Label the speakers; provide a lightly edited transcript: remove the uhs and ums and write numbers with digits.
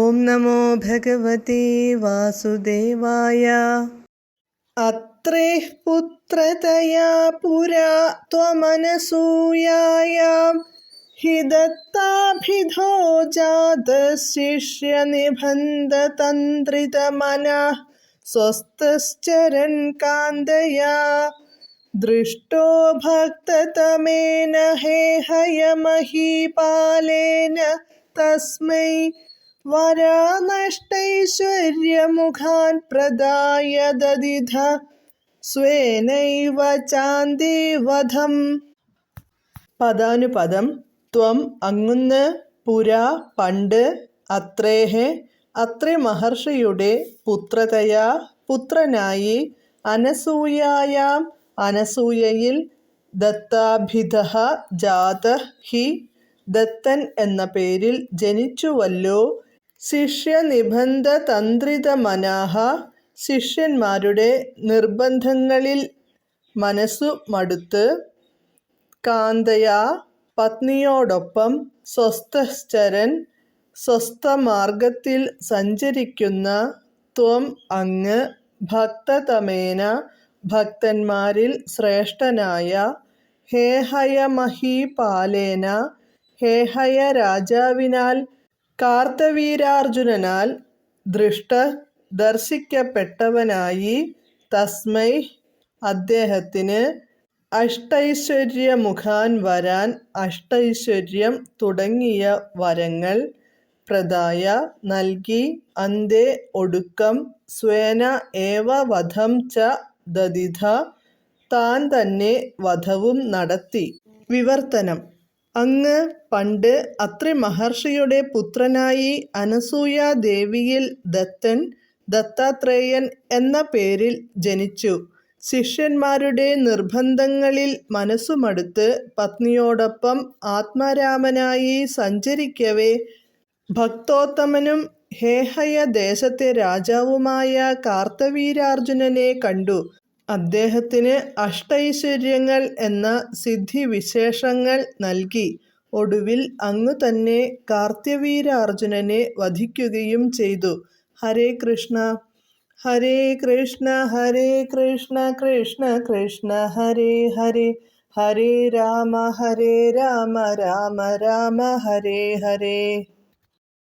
Speaker 1: ഓം നമോ ഭഗവതേ വാസുദേവായ. അത്രേ പുത്രതയാ പുരാ ത്വമനസൂയായാം ഹി ദത്താഭിധോ ജാതശിഷ്യനിബന്ധതന്ത്രിതമനഃ സ്വസ്ഥശ്ചരൻ കാന്തയാ ദൃഷ്ടോ ഭക്തതമേന ഹേഹയമഹീപാലേന തസ്മൈ വരാനഷ്ടൈശ്വര്യമുഖാൻ പ്രദായ ദദിധ സ്വേനൈവ ചാന്ദേ വധം. പദാനുപദം. ത്വം അങ്ങുന്ന്, പുരാ പണ്ട്, അത്രേഹേ അത്രി മഹർഷിയുടെ, പുത്രതയാ പുത്രനായി, അനസൂയായാം അനസൂയയിൽ, ദത്താഭിധഃ ജാതഃ ഹി ദത്തൻ എന്ന പേരിൽ ജനിച്ചുവല്ലോ. ശിഷ്യനിബന്ധതന്ത്രിതമനഃ ശിഷ്യന്മാരുടെ നിർബന്ധങ്ങളിൽ മനസ്സു മടുത്ത്, കാന്തയാ പത്നിയോടൊപ്പം, സ്വസ്ഥശ്ചരൻ സ്വസ്ഥമാർഗത്തിൽ സഞ്ചരിക്കുന്ന, ത്വം അങ്ങ്, ഭക്തതമേന ഭക്തന്മാരിൽ ശ്രേഷ്ഠനായ, ഹേഹയമഹീപാലേന ഹേഹയ രാജാവിനാൽ, കാർത്തവീര്യാർജുനനാൽ ദൃഷ്ട ദർശിക്കപ്പെട്ടവനായി, തസ്മൈ അദ്ദേഹത്തിന്, അഷ്ടൈശ്വര്യമുഖാൻ വരാൻ അഷ്ടൈശ്വര്യം തുടങ്ങിയ വരങ്ങൾ, പ്രദായ നൽകി, അന്തേ ഒടുക്കം, സ്വേന ഏവ വധം ച ദദിധ താൻ തന്നെ വധവും നടത്തി. വിവർത്തനം. അങ്ങ് പണ്ട് അത്രി മഹർഷിയുടെ പുത്രനായി അനസൂയാദേവിയിൽ ദത്തൻ, ദത്താത്രേയൻ എന്ന പേരിൽ ജനിച്ചു. ശിഷ്യന്മാരുടെ നിർബന്ധങ്ങളിൽ മനസ്സുമടുത്ത് പത്നിയോടൊപ്പം ആത്മാരാമനായി സഞ്ചരിക്കവേ, ഭക്തോത്തമനും ഹേഹയ ദേശത്തെ രാജാവുമായ കാർത്തവീര്യാർജുനനെ കണ്ടു. അദ്ദേഹത്തിന് അഷ്ടൈശ്വര്യങ്ങൾ എന്ന സിദ്ധിവിശേഷങ്ങൾ നൽകി. ഒടുവിൽ അങ്ങു തന്നെ കാർത്തവീര്യാർജുനനെ വധിക്കുകയും ചെയ്തു. ഹരേ കൃഷ്ണ ഹരേ കൃഷ്ണ ഹരേ കൃഷ്ണ കൃഷ്ണ കൃഷ്ണ ഹരേ ഹരേ, ഹരേ രാമ രാമ രാമ ഹരേ ഹരേ.